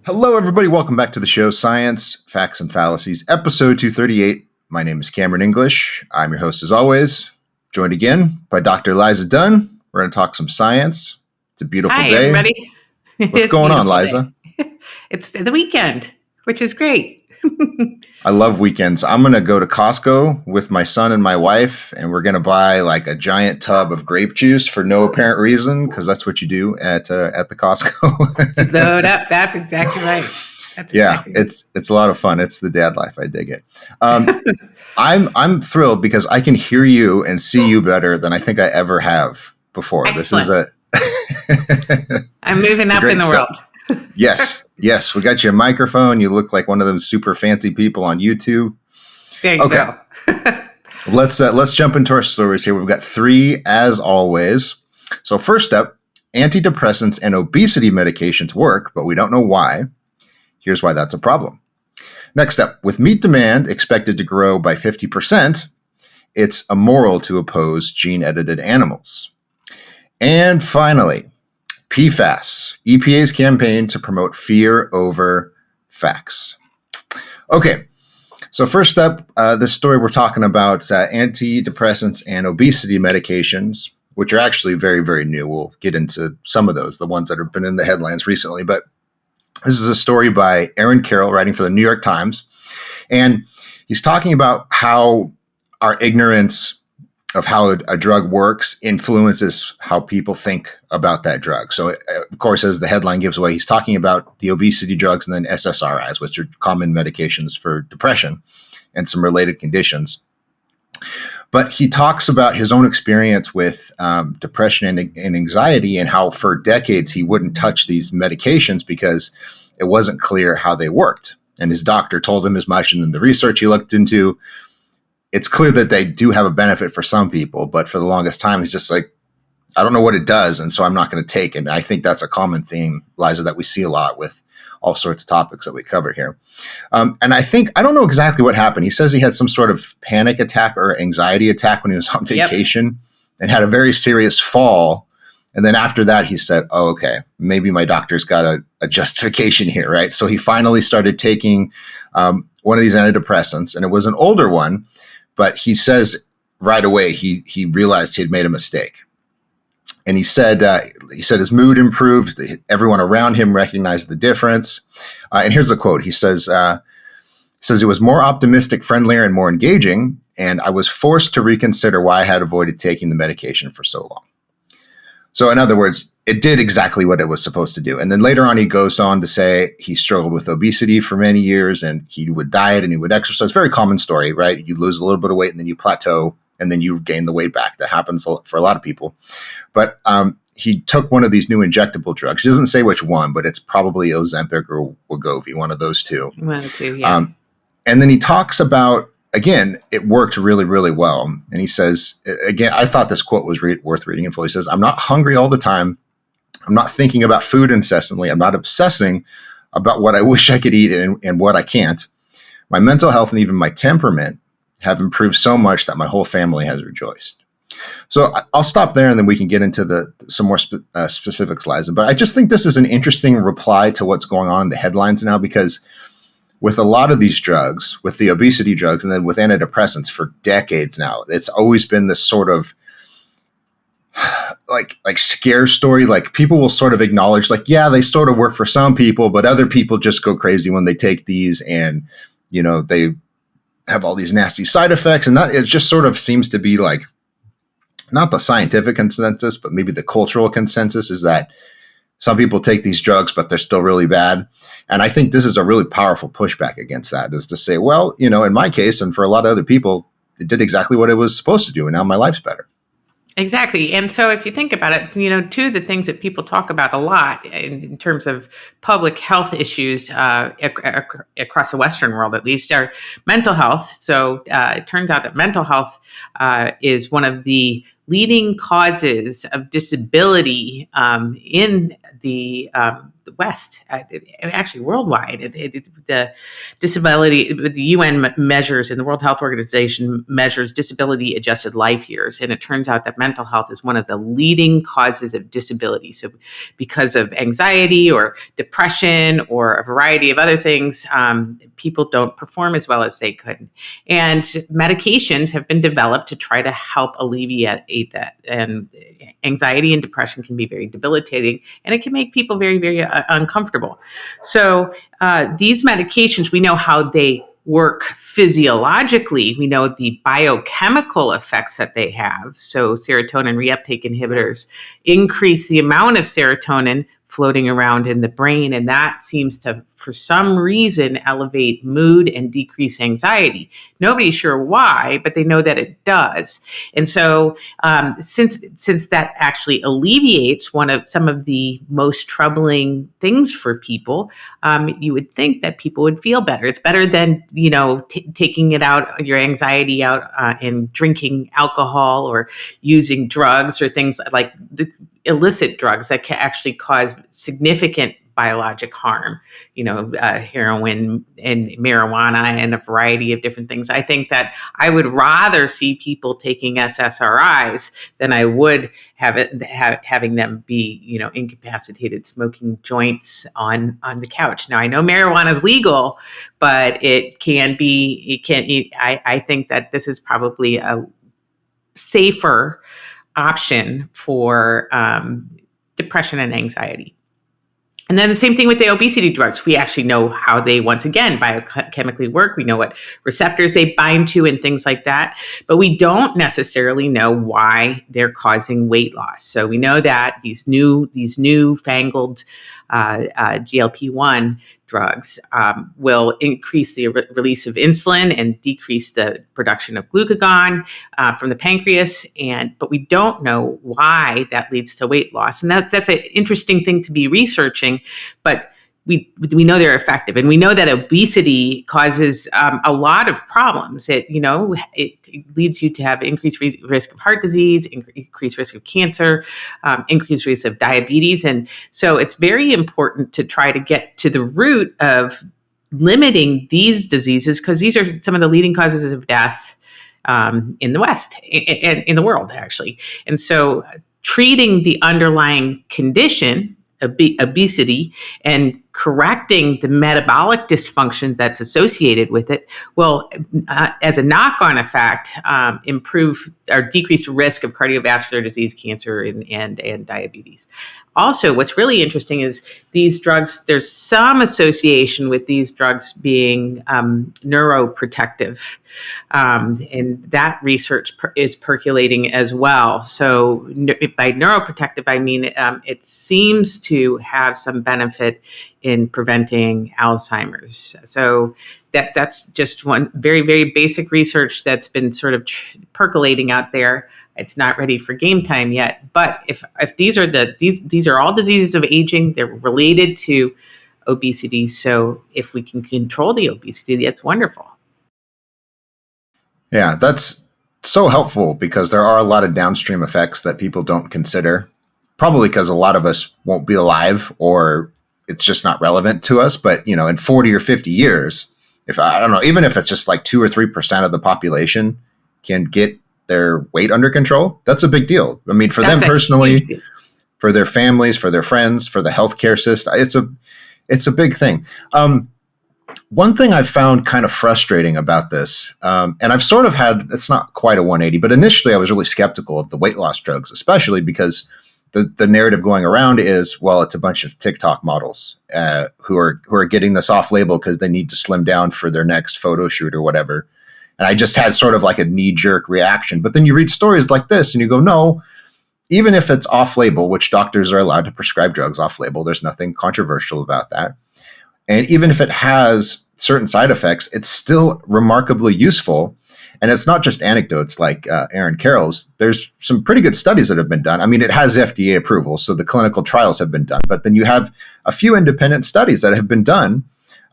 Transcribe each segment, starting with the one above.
Hello, everybody. Welcome back to the show, Science, Facts and Fallacies, episode 238. My name is Cameron English. I'm your host, as always, joined again by Dr. Liza Dunn. We're going to talk some science. It's a beautiful day. Hi, everybody. What's going on, Liza? It's the weekend, which is great. I love weekends. I'm going to go to Costco with my son and my wife, and we're going to buy like a giant tub of grape juice for no apparent reason, because that's what you do at the Costco. Load up. That's exactly right. It's a lot of fun. It's the dad life. I dig it. I'm thrilled because I can hear you and see you better than I think I ever have before. Excellent. I'm moving up in the world. Yes. We got you a microphone. You look like one of those super fancy people on YouTube. There you go. Let's jump into our stories here. We've got 3 as always. So first up, antidepressants and obesity medications work, but we don't know why. Here's why that's a problem. Next up, with meat demand expected to grow by 50%, it's immoral to oppose gene-edited animals. And finally, PFAS, EPA's campaign to promote fear over facts. Okay, so first up, this story we're talking about is antidepressants and obesity medications, which are actually very, very new. We'll get into some of those, the ones that have been in the headlines recently. But this is a story by Aaron Carroll, writing for the New York Times. And he's talking about how our ignorance of how a drug works influences how people think about that drug. So, of course, as the headline gives away, he's talking about the obesity drugs and then SSRIs, which are common medications for depression and some related conditions. But he talks about his own experience with depression and anxiety and how for decades he wouldn't touch these medications because it wasn't clear how they worked. And his doctor told him as much, and then the research he looked into, it's clear that they do have a benefit for some people, but for the longest time, he's just like, I don't know what it does, and so I'm not going to take it. And I think that's a common theme, Liza, that we see a lot with all sorts of topics that we cover here. And I don't know exactly what happened. He says he had some sort of panic attack or anxiety attack when he was on vacation and had a very serious fall. And then after that, he said, oh, okay, maybe my doctor's got a justification here, right? So he finally started taking one of these antidepressants, and it was an older one. But he says right away he realized he had made a mistake, and he said his mood improved. Everyone around him recognized the difference. And here's a quote: he says it was more optimistic, friendlier, and more engaging. And I was forced to reconsider why I had avoided taking the medication for so long. So in other words, it did exactly what it was supposed to do. And then later on, he goes on to say he struggled with obesity for many years and he would diet and he would exercise. Very common story, right? You lose a little bit of weight and then you plateau and then you gain the weight back. That happens for a lot of people. But he took one of these new injectable drugs. He doesn't say which one, but it's probably Ozempic or Wegovy, one of those two. One of the two, yeah. And then he talks about, again, it worked really, really well. And he says, again, I thought this quote was worth reading in full. He says, I'm not hungry all the time. I'm not thinking about food incessantly. I'm not obsessing about what I wish I could eat and what I can't. My mental health and even my temperament have improved so much that my whole family has rejoiced. So I'll stop there and then we can get into some more specifics, Liza. But I just think this is an interesting reply to what's going on in the headlines now, because with a lot of these drugs, with the obesity drugs and then with antidepressants for decades now, it's always been this sort of like scare story. Like people will sort of acknowledge like, yeah, they sort of work for some people, but other people just go crazy when they take these and, you know, they have all these nasty side effects. And that it just sort of seems to be like, not the scientific consensus, but maybe the cultural consensus is that some people take these drugs, but they're still really bad. And I think this is a really powerful pushback against that, is to say, well, you know, in my case and for a lot of other people, it did exactly what it was supposed to do. And now my life's better. Exactly. And so if you think about it, you know, two of the things that people talk about a lot in terms of public health issues across the Western world, at least, are mental health. So it turns out that mental health is one of the leading causes of disability in the the West, actually worldwide. The disability, the UN measures, and the World Health Organization measures disability adjusted life years. And it turns out that mental health is one of the leading causes of disability. So because of anxiety or depression or a variety of other things, people don't perform as well as they could. And medications have been developed to try to help alleviate that. And anxiety and depression can be very debilitating, and it can make people very, very uncomfortable. So these medications, we know how they work physiologically. We know the biochemical effects that they have. So serotonin reuptake inhibitors increase the amount of serotonin floating around in the brain, and that seems to, for some reason, elevate mood and decrease anxiety. Nobody's sure why, but they know that it does. And so since that actually alleviates some of the most troubling things for people, you would think that people would feel better. It's better than, taking it out, your anxiety out in drinking alcohol or using drugs or things like the illicit drugs that can actually cause significant biologic harm, heroin and marijuana and a variety of different things. I think that I would rather see people taking SSRIs than I would having them be, incapacitated, smoking joints on the couch. Now, I know marijuana is legal, but I think that this is probably a safer option for depression and anxiety. And then the same thing with the obesity drugs. We actually know how they, once again, biochemically work. We know what receptors they bind to and things like that. But we don't necessarily know why they're causing weight loss. So we know that these newfangled GLP-1 drugs will increase the release of insulin and decrease the production of glucagon from the pancreas. But we don't know why that leads to weight loss. And that's an interesting thing to be researching. But we know they're effective, and we know that obesity causes a lot of problems. It leads you to have increased risk of heart disease, increased risk of cancer, increased risk of diabetes. And so it's very important to try to get to the root of limiting these diseases, because these are some of the leading causes of death in the West and in the world, actually. And so treating the underlying condition, obesity, and correcting the metabolic dysfunction that's associated with it will, as a knock-on effect, improve or decrease the risk of cardiovascular disease, cancer, and diabetes. Also, what's really interesting is these drugs, there's some association with these drugs being neuroprotective. And that research is percolating as well. So by neuroprotective, I mean it seems to have some benefit in preventing Alzheimer's. So that's just one very, very basic research that's been sort of percolating out there. It's not ready for game time yet. But if these are all diseases of aging, they're related to obesity. So if we can control the obesity, that's wonderful. Yeah, that's so helpful, because there are a lot of downstream effects that people don't consider, probably because a lot of us won't be alive, or it's just not relevant to us. But, in 40 or 50 years, even if it's just like 2 or 3% of the population can get their weight under control, that's a big deal. I mean, for them personally, for their families, for their friends, for the healthcare system, it's a big thing. One thing I've found kind of frustrating about this, and I've sort of it's not quite a 180, but initially I was really skeptical of the weight loss drugs, especially because the narrative going around is, well, it's a bunch of TikTok models who are getting this off label because they need to slim down for their next photo shoot or whatever. And I just had sort of like a knee-jerk reaction. But then you read stories like this and you go, no, even if it's off-label, which doctors are allowed to prescribe drugs off-label, there's nothing controversial about that. And even if it has certain side effects, it's still remarkably useful. And it's not just anecdotes like Aaron Carroll's. There's some pretty good studies that have been done. I mean, it has FDA approval, so the clinical trials have been done. But then you have a few independent studies that have been done.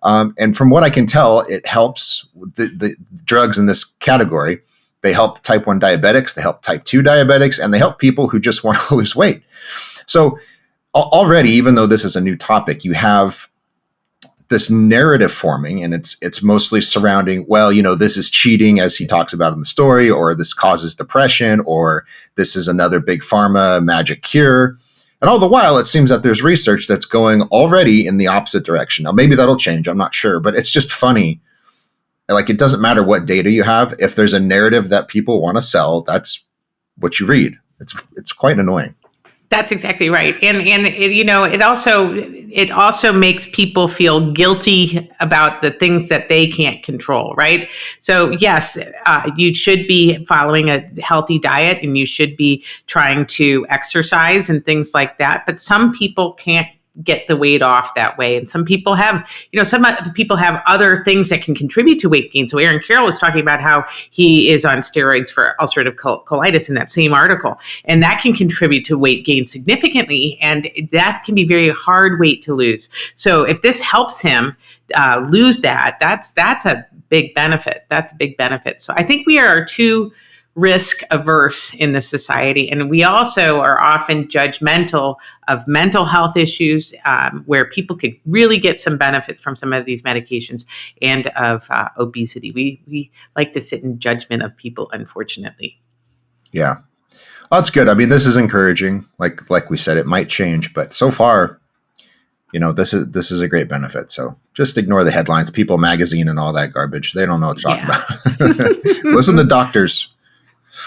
And from what I can tell, it helps the drugs in this category. They help type 1 diabetics, they help type 2 diabetics, and they help people who just want to lose weight. So already, even though this is a new topic, you have this narrative forming, and it's mostly surrounding, well, this is cheating, as he talks about in the story, or this causes depression, or this is another big pharma magic cure. And all the while, it seems that there's research that's going already in the opposite direction. Now, maybe that'll change. I'm not sure, but it's just funny. Like, it doesn't matter what data you have. If there's a narrative that people want to sell, that's what you read. It's quite annoying. That's exactly right, and it also makes people feel guilty about the things that they can't control, right? So yes, you should be following a healthy diet, and you should be trying to exercise and things like that. But some people can't get the weight off that way, and some people have other things that can contribute to weight gain. So Aaron Carroll was talking about how he is on steroids for ulcerative colitis in that same article, and that can contribute to weight gain significantly, and that can be very hard weight to lose. So if this helps him lose that, that's a big benefit. That's a big benefit. So I think we are too risk averse in the society. And we also are often judgmental of mental health issues, where people could really get some benefit from some of these medications, and of obesity. We like to sit in judgment of people, unfortunately. Yeah. Well, that's good. I mean, this is encouraging. Like we said, it might change, but so far, this is a great benefit. So just ignore the headlines, People Magazine and all that garbage. They don't know what to talk about. Listen to doctors.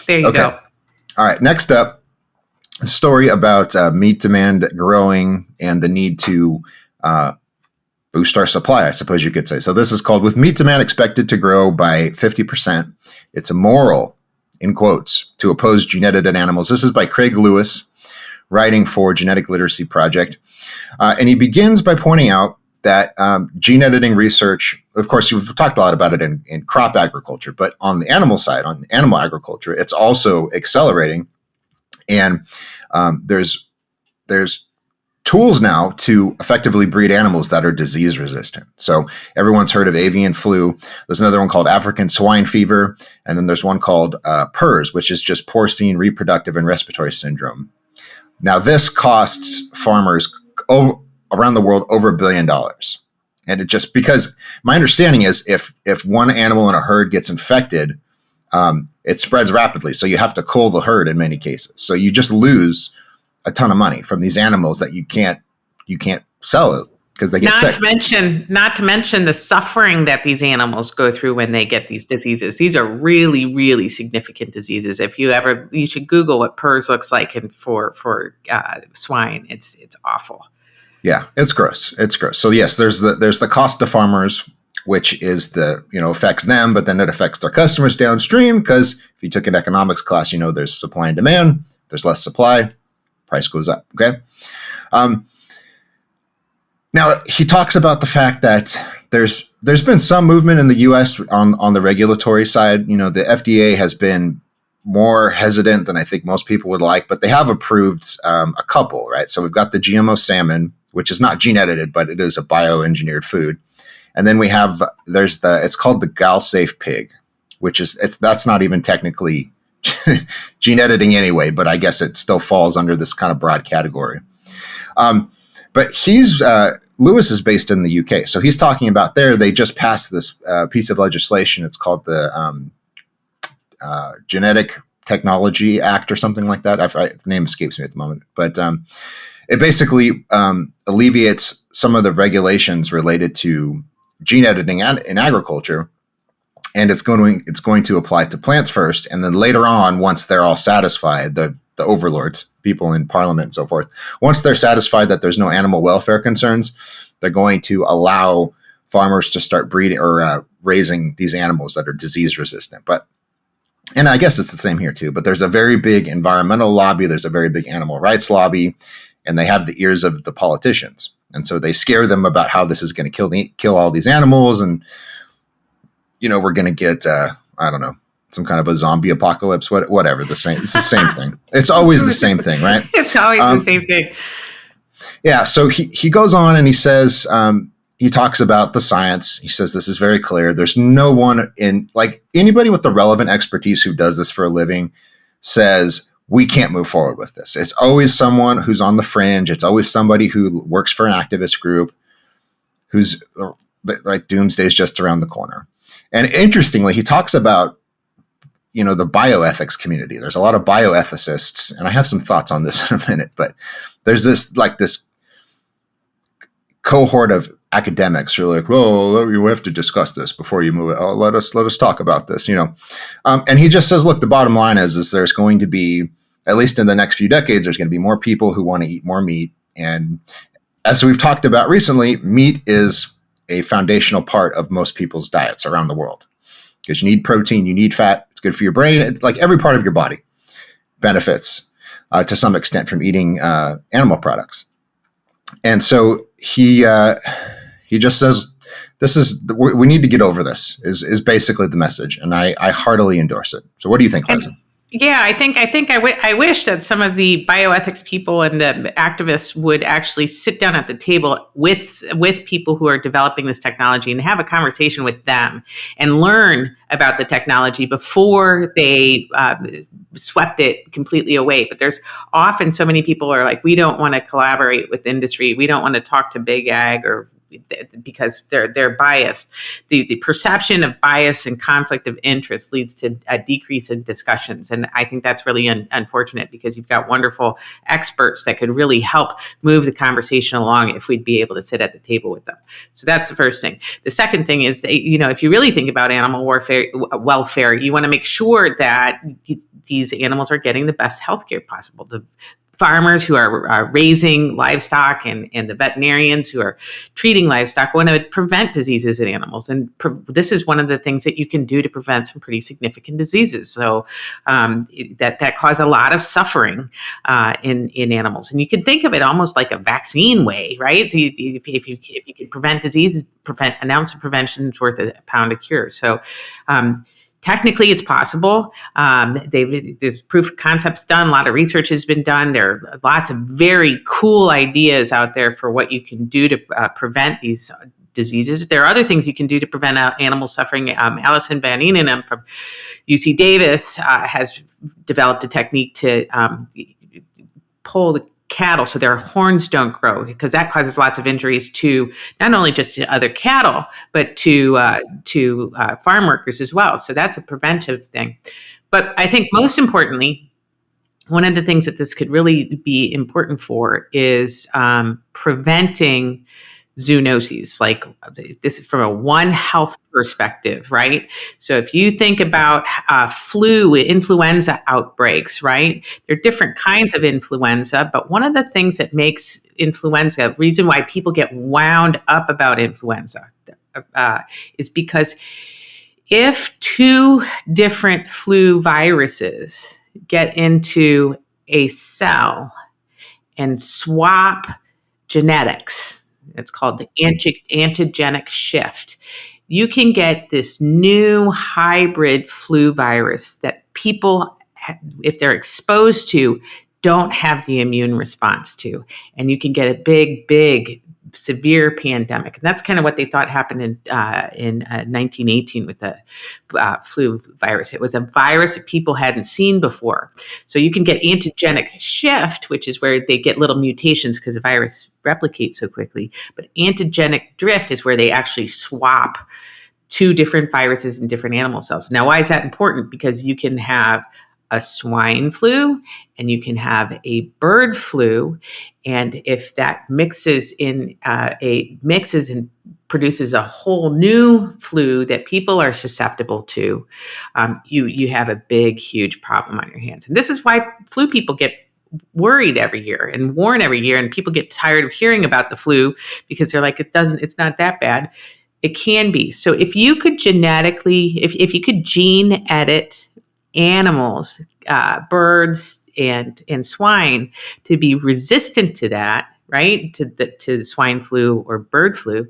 There you go. All right. Next up, a story about meat demand growing and the need to boost our supply, I suppose you could say. So this is called, with meat demand expected to grow by 50%, it's immoral, in quotes, to oppose gene-edited animals. This is by Craig Lewis, writing for Genetic Literacy Project. And he begins by pointing out that gene editing research, of course, we've talked a lot about it in crop agriculture, but on the animal side, on animal agriculture, it's also accelerating. And there's tools now to effectively breed animals that are disease resistant. So everyone's heard of avian flu. There's another one called African swine fever. And then there's one called PRRS, which is just porcine reproductive and respiratory syndrome. Now, this costs farmers around the world over $1 billion. And it just, because my understanding is if one animal in a herd gets infected, it spreads rapidly. So you have to cull the herd in many cases. So you just lose a ton of money from these animals that you can't sell it because they get sick. Not to mention the suffering that these animals go through when they get these diseases. These are really, really significant diseases. If you should Google what PRRS looks like, and for swine, it's awful. Yeah, it's gross. It's gross. So yes, there's the cost to farmers, which is affects them, but then it affects their customers downstream, because if you took an economics class, there's supply and demand. There's less supply, price goes up. Okay. Now he talks about the fact that there's been some movement in the U.S. on the regulatory side. The FDA has been more hesitant than I think most people would like, but they have approved a couple, right? So we've got the GMO salmon, which is not gene edited, but it is a bioengineered food. And then it's called the GalSafe pig, that's not even technically gene editing anyway, but I guess it still falls under this kind of broad category. But Lewis is based in the UK. So he's talking about they just passed this piece of legislation. It's called the Genetic Technology Act or something like that. The name escapes me at the moment. But it basically alleviates some of the regulations related to gene editing in agriculture. And it's going to apply to plants first. And then later on, once they're all satisfied, the overlords, people in parliament and so forth, once they're satisfied that there's no animal welfare concerns, they're going to allow farmers to start breeding or raising these animals that are disease resistant. And I guess it's the same here too, but there's a very big environmental lobby. There's a very big animal rights lobby, and they have the ears of the politicians. And so they scare them about how this is going to kill all these animals. And, we're going to get, I don't know, some kind of a zombie apocalypse, whatever. It's the same thing. It's always the same thing, right? It's always the same thing. Yeah. So he goes on and he says, he talks about the science. He says this is very clear. There's no one anybody with the relevant expertise who does this for a living says we can't move forward with this. It's always someone who's on the fringe. It's always somebody who works for an activist group who's like doomsday is just around the corner. And interestingly, he talks about, the bioethics community. There's a lot of bioethicists, and I have some thoughts on this in a minute, but there's this cohort of academics who are like, well, we have to discuss this before you move it. Oh, let us talk about this, and he just says, look, the bottom line is there's going to be, at least in the next few decades, there's going to be more people who want to eat more meat. And as we've talked about recently, meat is a foundational part of most people's diets around the world, because you need protein, you need fat, it's good for your brain. It's like every part of your body benefits to some extent from eating animal products. And so he just says, we need to get over this is basically the message. And I heartily endorse it. So what do you think, Liza? Yeah, I wish that some of the bioethics people and the activists would actually sit down at the table with people who are developing this technology and have a conversation with them and learn about the technology before they swept it completely away. But there's often so many people are like, we don't want to collaborate with industry. We don't want to talk to big ag or because they're biased. The perception of bias and conflict of interest leads to a decrease in discussions. And I think that's really unfortunate, because you've got wonderful experts that could really help move the conversation along if we'd be able to sit at the table with them. So that's the first thing. The second thing is that, if you really think about animal welfare, you want to make sure that these animals are getting the best healthcare possible. The farmers who are raising livestock and the veterinarians who are treating livestock want to prevent diseases in animals. And this is one of the things that you can do to prevent some pretty significant diseases. So that cause a lot of suffering in animals. And you can think of it almost like a vaccine way, right? If you can prevent diseases, an ounce of prevention is worth a pound of cure. So technically, it's possible. There's proof of concepts done. A lot of research has been done. There are lots of very cool ideas out there for what you can do to prevent these diseases. There are other things you can do to prevent animal suffering. Alison Van Eenenum from UC Davis has developed a technique to pull the cattle so their horns don't grow, because that causes lots of injuries to not only just to other cattle, but to farm workers as well. So that's a preventive thing. But I think most importantly, one of the things that this could really be important for is preventing zoonoses. Like, this is from a One Health perspective, right? So if you think about flu, influenza outbreaks, right? There are different kinds of influenza, but one of the things that makes influenza, reason why people get wound up about influenza, is because if two different flu viruses get into a cell and swap genetics, it's called the antigenic shift, you can get this new hybrid flu virus that people, if they're exposed to, don't have the immune response to. And you can get a big, severe pandemic. And that's kind of what they thought happened in 1918 with the flu virus. It was a virus that people hadn't seen before. So you can get antigenic shift, which is where they get little mutations because the virus replicates so quickly. But antigenic drift is where they actually swap two different viruses in different animal cells. Now, why is that important? Because you can have a swine flu and you can have a bird flu. And if that mixes and produces a whole new flu that people are susceptible to, you have a big, huge problem on your hands. And this is why flu people get worried every year and warn every year. And people get tired of hearing about the flu because they're like, it's not that bad. It can be. So if you could genetically, if you could gene edit animals, birds and swine, to be resistant to that, right, to the swine flu or bird flu,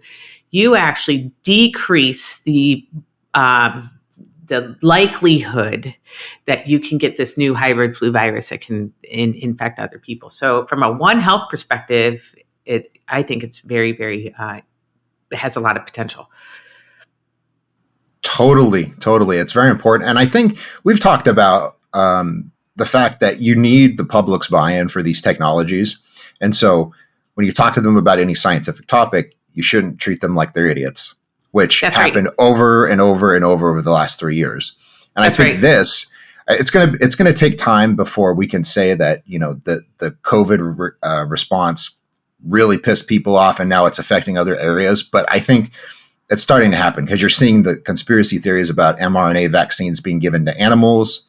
you actually decrease the likelihood that you can get this new hybrid flu virus that can infect other people. So from a One Health perspective, I think it's very, very it has a lot of potential. Totally. It's very important. And I think we've talked about the fact that you need the public's buy-in for these technologies. And so when you talk to them about any scientific topic, you shouldn't treat them like they're idiots, which That's happened right. over and over and over the last 3 years. And That's I think right. it's gonna take time before we can say that, the COVID response really pissed people off, and now it's affecting other areas. But I think it's starting to happen because you're seeing the conspiracy theories about mRNA vaccines being given to animals,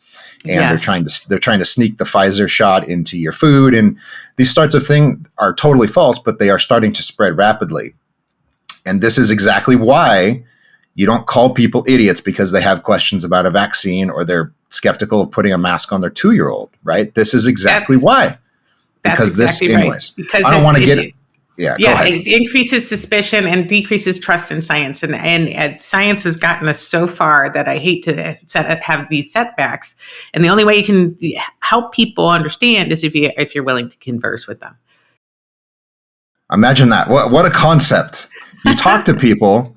and Yes. they're trying to sneak the Pfizer shot into your food, and these sorts of things are totally false, but they are starting to spread rapidly. And this is exactly why you don't call people idiots because they have questions about a vaccine or they're skeptical of putting a mask on their 2-year-old, right? This is exactly That's why. that's Because this, exactly right. anyways, Because I don't want to get, yeah, go yeah, ahead. it increases suspicion and decreases trust in science, and science has gotten us so far that I hate to have these setbacks. And the only way you can help people understand is if you're willing to converse with them. Imagine that. What a concept. You talk to people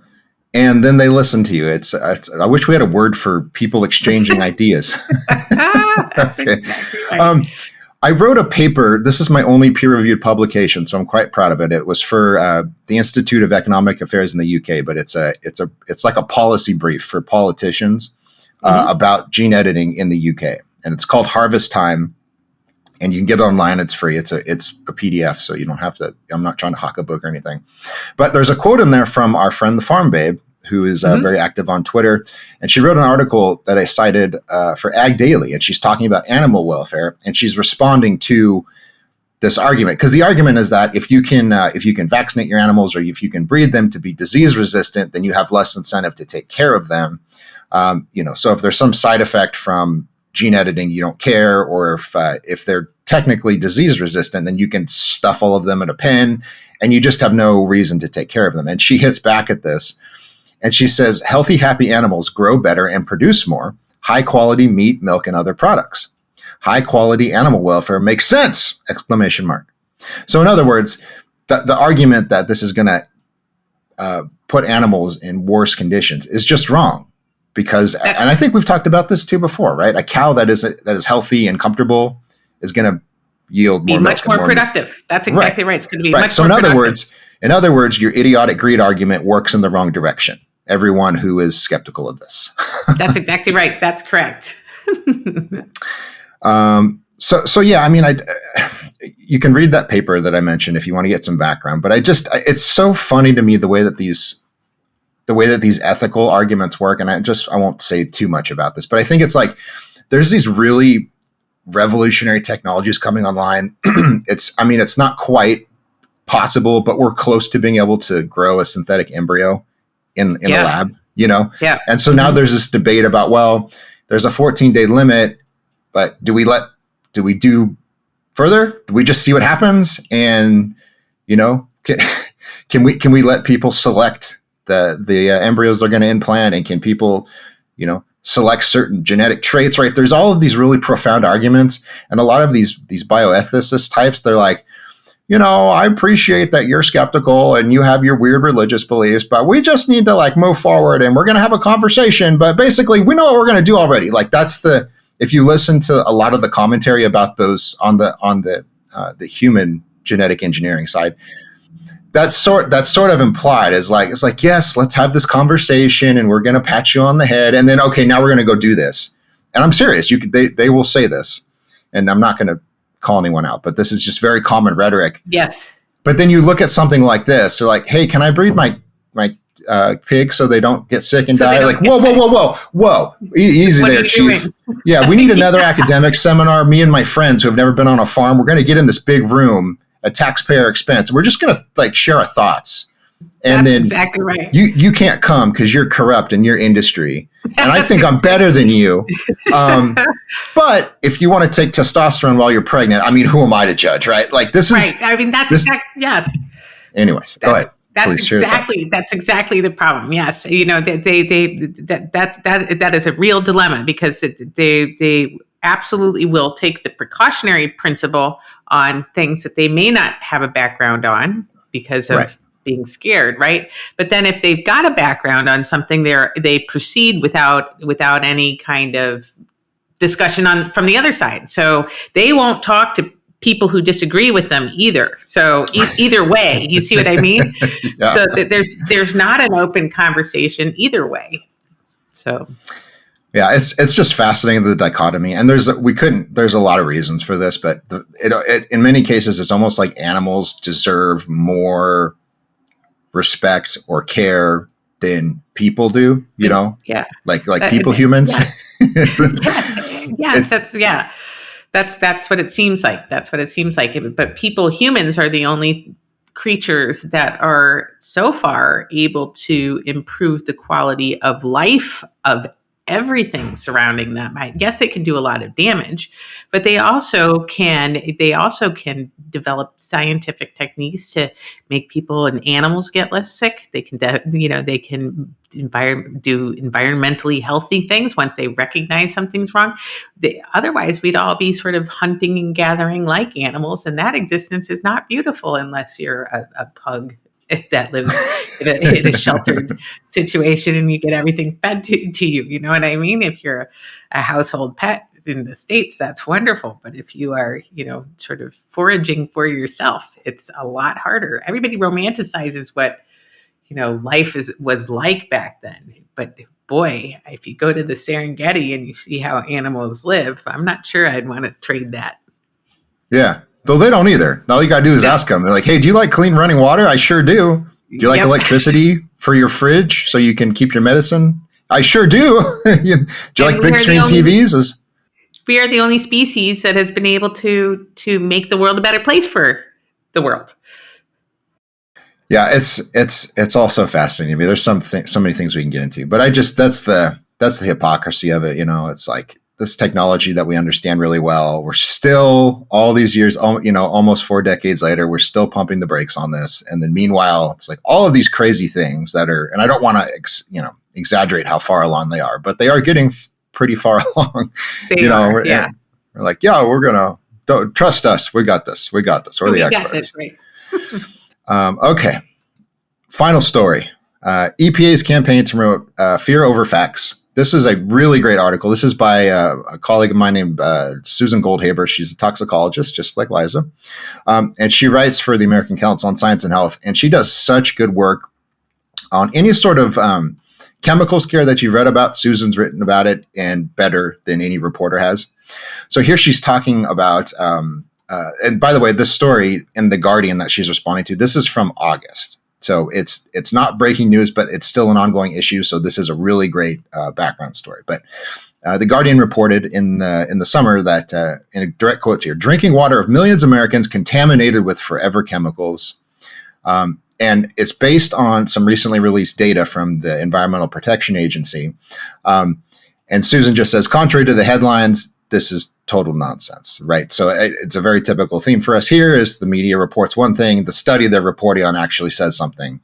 and then they listen to you. I wish we had a word for people exchanging ideas. That's Okay. exactly right. I wrote a paper. This is my only peer-reviewed publication, so I'm quite proud of it. It was for the Institute of Economic Affairs in the UK, but it's like a policy brief for politicians Mhm. about gene editing in the UK, and it's called Harvest Time. And you can get it online. It's free. It's a PDF, so you don't have to. I'm not trying to hawk a book or anything. But there's a quote in there from our friend the Farm Babe, who is Mhm. very active on Twitter, and she wrote an article that I cited for Ag Daily, and she's talking about animal welfare, and she's responding to this argument because the argument is that if you can vaccinate your animals or if you can breed them to be disease resistant, then you have less incentive to take care of them. So if there's some side effect from gene editing, you don't care, or if they're technically disease resistant, then you can stuff all of them in a pen, and you just have no reason to take care of them. And she hits back at this, and she says, "Healthy, happy animals grow better and produce more high quality meat, milk, and other products. High quality animal welfare makes sense!" Exclamation mark. So in other words, the argument that this is going to put animals in worse conditions is just wrong. Because, That and I think we've talked about this too before, right? A cow that is healthy and comfortable is going to yield be more milk much and more more meat. productive. That's Right, exactly right. It's going to be right. much So more productive. in other words, your idiotic greed argument works in the wrong direction. Everyone who is skeptical of this. That's exactly right. That's correct. So yeah, I mean, you can read that paper that I mentioned if you want to get some background. But it's so funny to me the way that these ethical arguments work. And I won't say too much about this, but I think it's like there's these really revolutionary technologies coming online. It's not quite possible, but we're close to being able to grow a synthetic embryo in a Yeah. lab, Yeah. And so now there's this debate about, well, there's a 14-day limit, but do we do further? Do we just see what happens? And, can we let people select the embryos they're going to implant? And can people, select certain genetic traits, right? There's all of these really profound arguments. And a lot of these bioethicist types, they're like, I appreciate that you're skeptical and you have your weird religious beliefs, but we just need to move forward and we're going to have a conversation. But basically, we know what we're going to do already. If you listen to a lot of the commentary about those on the human genetic engineering side, that's sort of implied as it's like, yes, let's have this conversation and we're going to pat you on the head. And then, okay, now we're going to go do this. And I'm serious. They will say this, and I'm not going to call anyone out, but this is just very common rhetoric. Yes. But then you look at something like this. They're like, hey, can I breed my pigs so they don't get sick and die? Like, whoa. Easy there, Chief. Yeah, we need another academic seminar. Me and my friends who have never been on a farm, we're going to get in this big room at taxpayer expense. We're just going to share our thoughts. And That's then exactly right. You can't come because you're corrupt in your industry. And I think I'm better than you. But if you want to take testosterone while you're pregnant, who am I to judge, right? This is right. That's yes. Anyways, go ahead. Please, that's exactly the problem. Yes, that is a real dilemma because they absolutely will take the precautionary principle on things that they may not have a background on because of being scared, right? But then if they've got a background on something, they proceed without any kind of discussion from the other side. So they won't talk to people who disagree with them either. So either way, you see what I mean? Yeah. So there's not an open conversation either way. So yeah, it's just fascinating, the dichotomy, and there's a lot of reasons for this, but in many cases it's almost like animals deserve more respect or care than people do, yeah, like people, humans. yes, that's what it seems like. That's what it seems like. But humans are the only creatures that are so far able to improve the quality of life of everything surrounding them. I guess they can do a lot of damage, but they also can develop scientific techniques to make people and animals get less sick. They can they can do environmentally healthy things once they recognize something's wrong. Otherwise, we'd all be sort of hunting and gathering like animals, and that existence is not beautiful unless you're a pug that lives in a sheltered situation and you get everything fed to you. You know what I mean? If you're a household pet in the States, that's wonderful. But if you are, sort of foraging for yourself, it's a lot harder. Everybody romanticizes what, life was like back then. But boy, if you go to the Serengeti and you see how animals live, I'm not sure I'd want to trade that. Yeah. Though they don't either. All you got to do is ask them. They're like, hey, do you like clean running water? I sure do. Do you like electricity for your fridge so you can keep your medicine? I sure do. Do you like big screen TVs? We are the only species that has been able to make the world a better place for the world. Yeah, it's also fascinating to me. There's so many things we can get into, but that's the hypocrisy of it. It's like this technology that we understand really well. We're still, all these years, almost 4 decades later, we're still pumping the brakes on this. And then meanwhile, it's like all of these crazy things that are, and I don't want to, exaggerate how far along they are, but they are getting pretty far along. We're like, don't trust us. We got this. We're the experts. Right. Okay. Final story. EPA's campaign to promote fear over facts. This is a really great article. This is by a colleague of mine named Susan Goldhaber. She's a toxicologist, just like Liza. And she writes for the American Council on Science and Health. And she does such good work on any sort of chemical scare that you've read about. Susan's written about it, and better than any reporter has. So here she's talking about, and by the way, this story in The Guardian that she's responding to, this is from August. So it's not breaking news, but it's still an ongoing issue. So this is a really great background story. But The Guardian reported in the summer that, in direct quotes here, drinking water of millions of Americans contaminated with forever chemicals. And it's based on some recently released data from the Environmental Protection Agency. And Susan just says, contrary to the headlines, this is total nonsense, right? So it's a very typical theme for us here is the media reports one thing, the study they're reporting on actually says something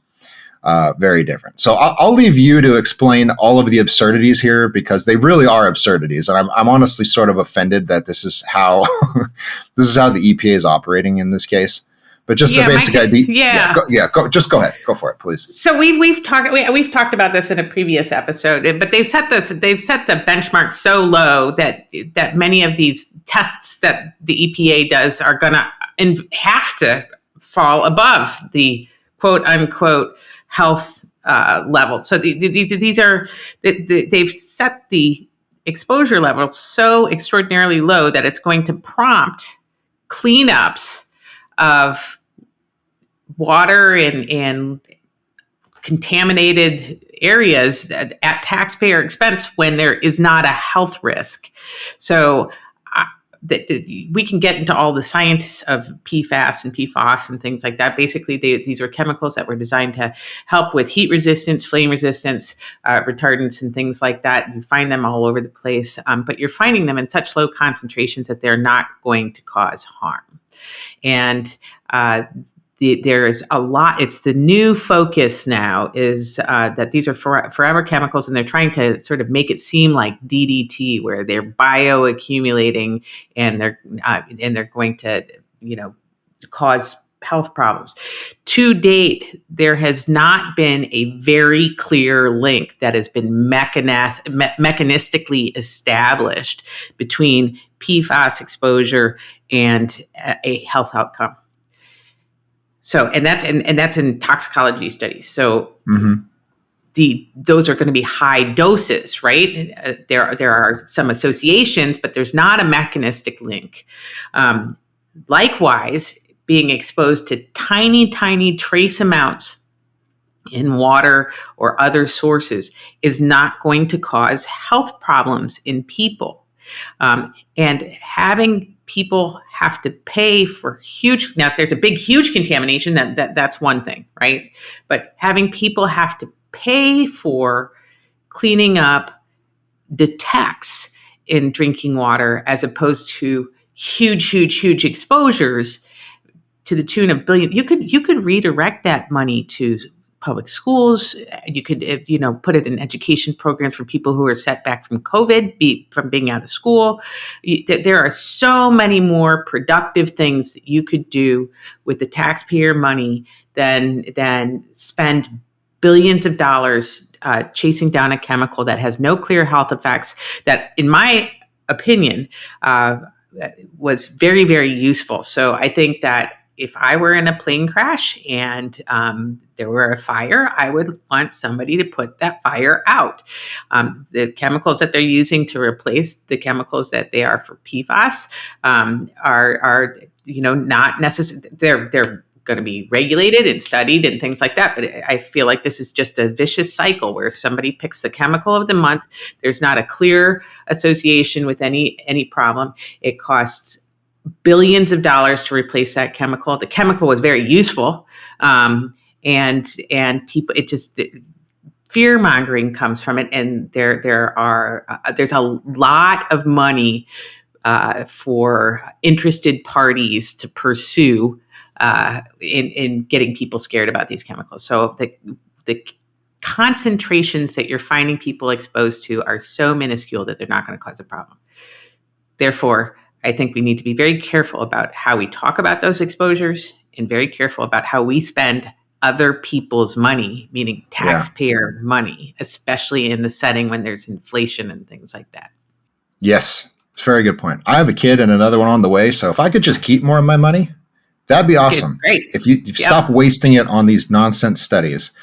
very different. So I'll leave you to explain all of the absurdities here, because they really are absurdities. And I'm honestly sort of offended that this is how the EPA is operating in this case. But just the basic idea. Just go ahead. Go for it, please. So we've talked about this in a previous episode, but they've set the benchmark so low that many of these tests that the EPA does are going to have to fall above the quote unquote health level. So these are they've set the exposure level so extraordinarily low that it's going to prompt cleanups of water and contaminated areas at taxpayer expense when there is not a health risk. So we can get into all the science of PFAS and PFOS and things like that. Basically, these are chemicals that were designed to help with heat resistance, flame resistance, retardants, and things like that. You find them all over the place, but you're finding them in such low concentrations that they're not going to cause harm. And there is a lot. It's the new focus now is that these are forever chemicals, and they're trying to sort of make it seem like DDT, where they're bioaccumulating and they're going to cause health problems. To date, there has not been a very clear link that has been mechanistically established between PFAS exposure and a health outcome. So, and that's in toxicology studies. So, those are going to be high doses, right? There are some associations, but there's not a mechanistic link. Likewise, being exposed to tiny, tiny trace amounts in water or other sources is not going to cause health problems in people. And having people have to pay for now, if there's a big, huge contamination, that's one thing, right? But having people have to pay for cleaning up detects in drinking water as opposed to huge, huge, huge exposures to the tune of billions. You could redirect that money to public schools. You could, put it in education programs for people who are set back from COVID, from being out of school. There are so many more productive things that you could do with the taxpayer money than spend billions of dollars chasing down a chemical that has no clear health effects, that, in my opinion, was very, very useful. So I think that if I were in a plane crash and there were a fire, I would want somebody to put that fire out. The chemicals that they're using to replace the chemicals that they are for PFAS are not necessary. They're going to be regulated and studied and things like that. But I feel like this is just a vicious cycle where somebody picks the chemical of the month. There's not a clear association with any problem. It costs billions of dollars to replace that chemical. The chemical was very useful, and people, fear mongering comes from it, and there's a lot of money for interested parties to pursue in getting people scared about these chemicals. So the concentrations that you're finding people exposed to are so minuscule that they're not going to cause a problem. Therefore, I think we need to be very careful about how we talk about those exposures and very careful about how we spend other people's money, meaning taxpayer money, especially in the setting when there's inflation and things like that. Yes, it's a very good point. I have a kid and another one on the way. So if I could just keep more of my money, that'd be awesome. Great. If you stop wasting it on these nonsense studies.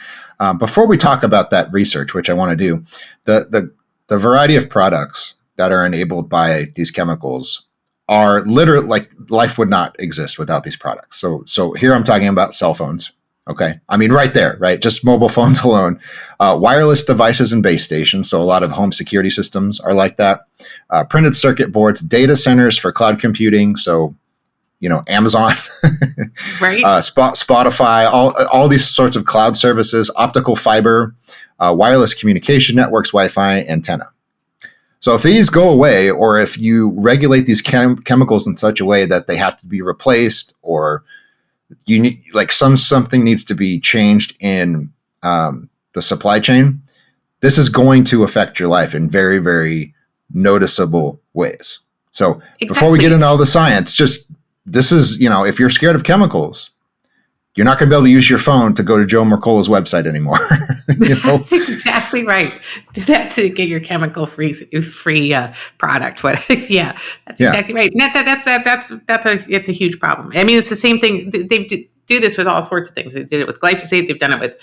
Before we talk about that research, which I want to do, the variety of products that are enabled by these chemicals are literally, like, life would not exist without these products. So here I'm talking about cell phones. Okay. I mean, right there, right? Just mobile phones alone, wireless devices and base stations. So a lot of home security systems are like that. Printed circuit boards, data centers for cloud computing. So, Amazon, right? Spotify, all these sorts of cloud services, optical fiber, wireless communication networks, Wi-Fi, antenna. So if these go away, or if you regulate these chemicals in such a way that they have to be replaced, or something needs to be changed in the supply chain, this is going to affect your life in very, very noticeable ways. So Before we get into all the science, this is, if you're scared of chemicals, you're not going to be able to use your phone to go to Joe Mercola's website anymore. That's exactly right. Do that to get your chemical free product. Yeah, that's exactly right. And it's a huge problem. I mean, it's the same thing. They do this with all sorts of things. They did it with glyphosate. They've done it with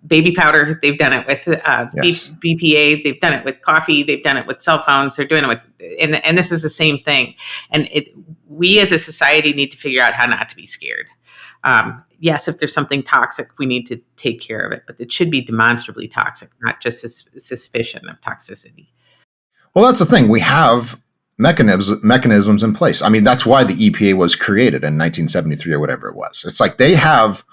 baby powder. They've done it with BPA. They've done it with coffee. They've done it with cell phones. They're doing it with, and this is the same thing. And we as a society need to figure out how not to be scared. Yes, if there's something toxic, we need to take care of it, but it should be demonstrably toxic, not just a suspicion of toxicity. Well, that's the thing. We have mechanisms in place. I mean, that's why the EPA was created in 1973 or whatever it was. It's like they have,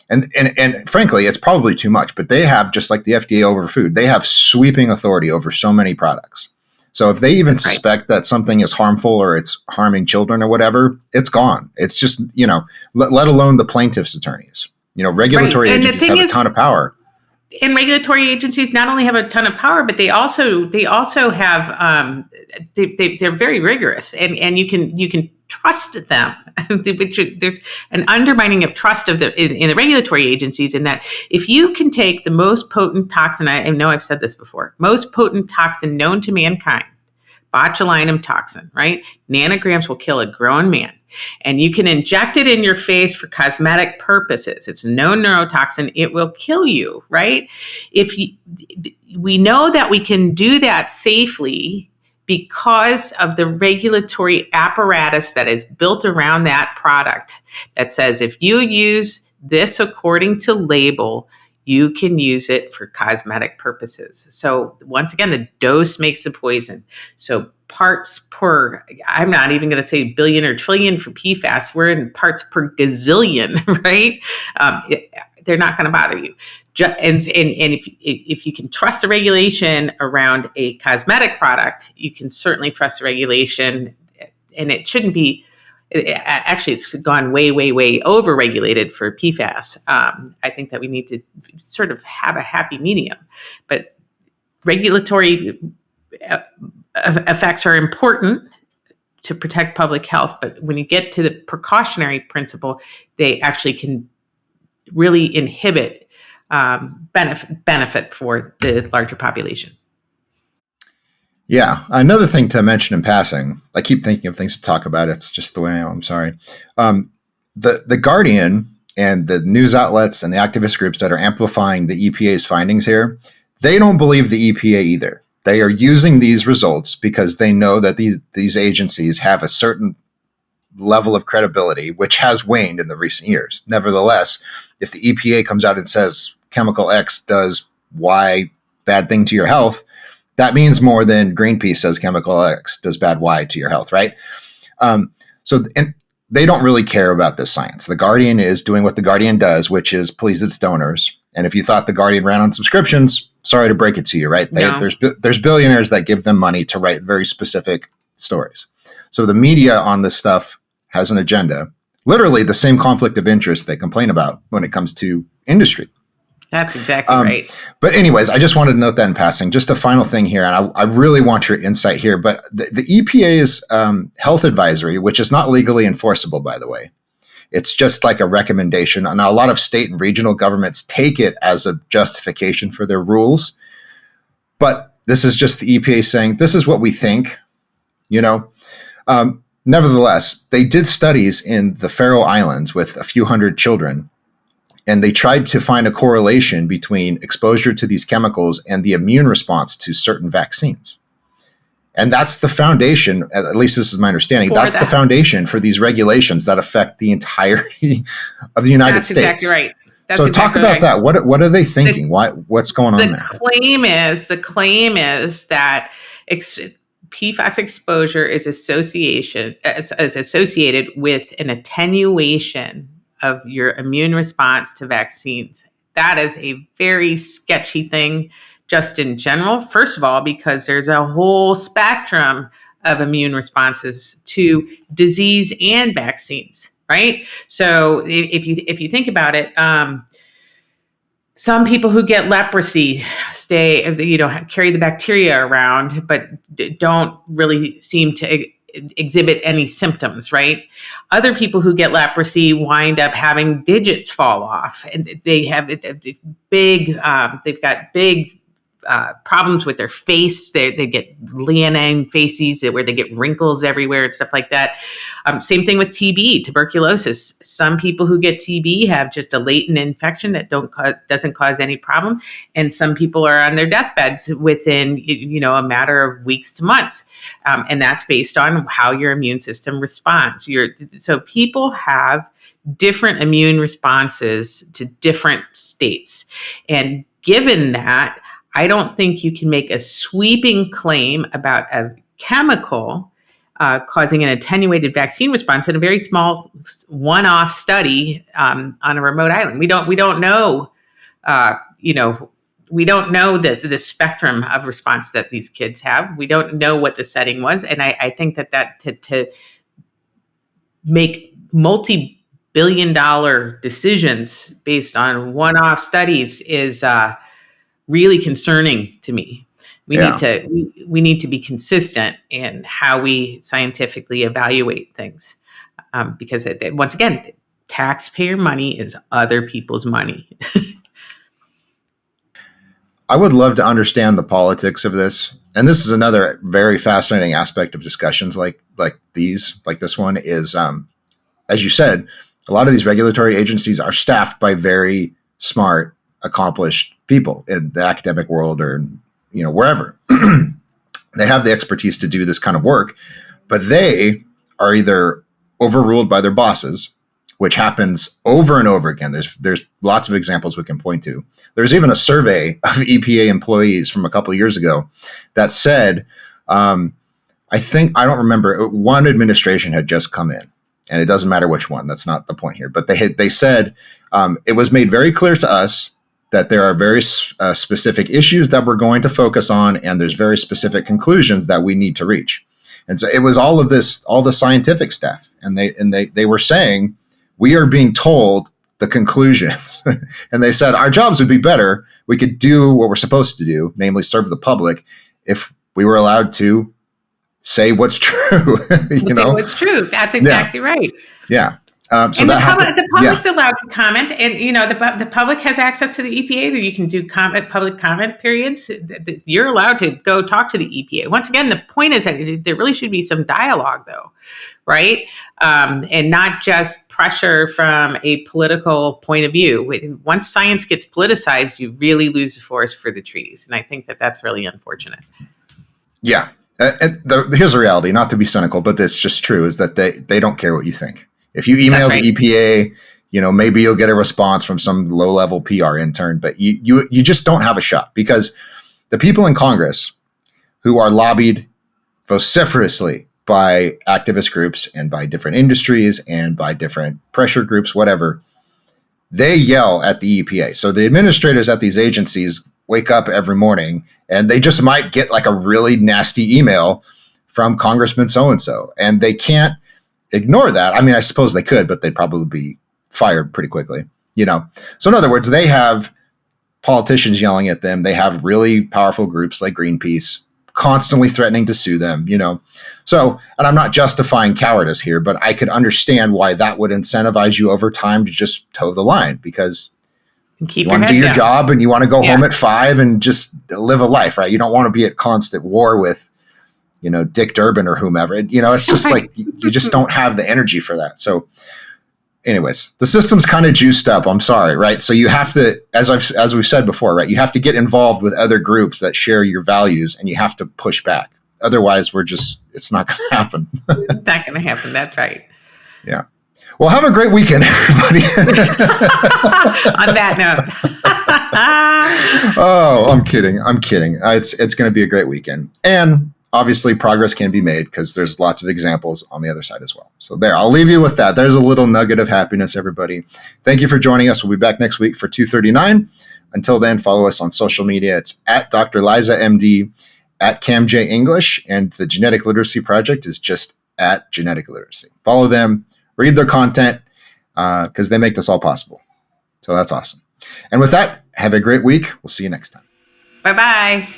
and frankly, it's probably too much, but they have, just like the FDA over food, they have sweeping authority over so many products. So if they even suspect that something is harmful or it's harming children or whatever, it's gone. It's just, let alone the plaintiff's attorneys. Regulatory agencies have a ton of power. And regulatory agencies not only have a ton of power, but they also have they're very rigorous, and you can trust them. There's an undermining of trust of in the regulatory agencies, in that if you can take the most potent toxin, I know I've said this before, most potent toxin known to mankind, botulinum toxin, right? Nanograms will kill a grown man. And you can inject it in your face for cosmetic purposes. It's a known neurotoxin. It will kill you, right? We know that we can do that safely because of the regulatory apparatus that is built around that product, that says if you use this according to label, you can use it for cosmetic purposes. So once again, the dose makes the poison. So parts per, I'm not even going to say billion or trillion for PFAS. We're in parts per gazillion, right? They're not going to bother you. And if you can trust the regulation around a cosmetic product, you can certainly trust the regulation, and it shouldn't be. Actually, it's gone way, way, way over-regulated for PFAS. I think that we need to sort of have a happy medium. But regulatory effects are important to protect public health. But when you get to the precautionary principle, they actually can really inhibit benefit for the larger population. Yeah. Another thing to mention in passing, I keep thinking of things to talk about. It's just the way I am. I'm sorry. The Guardian and the news outlets and the activist groups that are amplifying the EPA's findings here, they don't believe the EPA either. They are using these results because they know that these agencies have a certain level of credibility, which has waned in the recent years. Nevertheless, if the EPA comes out and says chemical X does Y bad thing to your health, that means more than Greenpeace says chemical X does bad Y to your health, right? And they don't really care about this science. The Guardian is doing what the Guardian does, which is please its donors. And if you thought the Guardian ran on subscriptions, sorry to break it to you, right? No. There's billionaires that give them money to write very specific stories. So the media on this stuff has an agenda, literally the same conflict of interest they complain about when it comes to industry. That's exactly right. But anyways, I just wanted to note that in passing. Just a final thing here, and I really want your insight here, but the EPA's health advisory, which is not legally enforceable, by the way, it's just like a recommendation. And a lot of state and regional governments take it as a justification for their rules. But this is just the EPA saying, this is what we think, you know. Nevertheless, they did studies in the Faroe Islands with a few hundred children, and they tried to find a correlation between exposure to these chemicals and the immune response to certain vaccines. And that's the foundation, at least this is my understanding, that's the foundation for these regulations that affect the entirety of the United States. That's exactly right. So talk about that. What are they thinking? What's going on there? The claim is that PFAS exposure is associated with an attenuation of your immune response to vaccines. That is a very sketchy thing just in general. First of all, because there's a whole spectrum of immune responses to disease and vaccines, right? So if you think about it, some people who get leprosy carry the bacteria around, but don't really seem to exhibit any symptoms, right? Other people who get leprosy wind up having digits fall off, and they have they've got big problems with their face. They get leonine faces where they get wrinkles everywhere and stuff like that. Same thing with TB, tuberculosis. Some people who get TB have just a latent infection that doesn't cause any problem, and some people are on their deathbeds within a matter of weeks to months, and that's based on how your immune system responds. So people have different immune responses to different states, and given that, I don't think you can make a sweeping claim about a chemical causing an attenuated vaccine response in a very small one-off study on a remote island. We don't know, we don't know the spectrum of response that these kids have. We don't know what the setting was, and I think that to make multi-billion-dollar decisions based on one-off studies is really concerning to me. We Yeah. need to be consistent in how we scientifically evaluate things, because once again, taxpayer money is other people's money. I would love to understand the politics of this. And this is another very fascinating aspect of discussions like this one is, as you said, a lot of these regulatory agencies are staffed by very smart, accomplished people in the academic world or, wherever. They have the expertise to do this kind of work, but they are either overruled by their bosses, which happens over and over again. There's lots of examples we can point to. There's even a survey of EPA employees from a couple of years ago that said, I don't remember, one administration had just come in, and it doesn't matter which one. That's not the point here. But they said it was made very clear to us that there are very specific issues that we're going to focus on, and there's very specific conclusions that we need to reach. And so it was all of this, all the scientific staff, and they were saying, we are being told the conclusions. And they said our jobs would be better. We could do what we're supposed to do, namely serve the public, if we were allowed to say what's true. Say what's true. That's exactly right. Yeah. So and the public's allowed to comment, and the public has access to the EPA. That you can do public comment periods. You're allowed to go talk to the EPA. Once again, the point is that there really should be some dialogue, though, right? And not just pressure from a political point of view. Once science gets politicized, you really lose the forest for the trees, and I think that that's really unfortunate. Yeah. Here's the reality, not to be cynical, but it's just true, is that they don't care what you think. If you email the EPA, maybe you'll get a response from some low-level PR intern, but you just don't have a shot, because the people in Congress who are lobbied vociferously by activist groups and by different industries and by different pressure groups, whatever, they yell at the EPA. So the administrators at these agencies wake up every morning and they just might get like a really nasty email from Congressman so-and-so, and they can't ignore that. I mean, I suppose they could, but they'd probably be fired pretty quickly, So in other words, they have politicians yelling at them. They have really powerful groups like Greenpeace constantly threatening to sue them, So, and I'm not justifying cowardice here, but I could understand why that would incentivize you over time to just toe the line, because you want to do your job and you want to go home at 5 and just live a life, right? You don't want to be at constant war with Dick Durbin or whomever. It's just like you just don't have the energy for that. So anyways, the system's kind of juiced up. I'm sorry, right? So you have to, as we've said before, right? You have to get involved with other groups that share your values, and you have to push back. Otherwise, it's not going to happen. It's not going to happen. That's right. Yeah. Well, have a great weekend, everybody. On that note. Oh, I'm kidding. It's going to be a great weekend. And obviously, progress can be made because there's lots of examples on the other side as well. So there, I'll leave you with that. There's a little nugget of happiness, everybody. Thank you for joining us. We'll be back next week for 239. Until then, follow us on social media. It's at Dr. Liza MD, at CamJ English, and the Genetic Literacy Project is just at Genetic Literacy. Follow them, read their content, because they make this all possible. So that's awesome. And with that, have a great week. We'll see you next time. Bye-bye.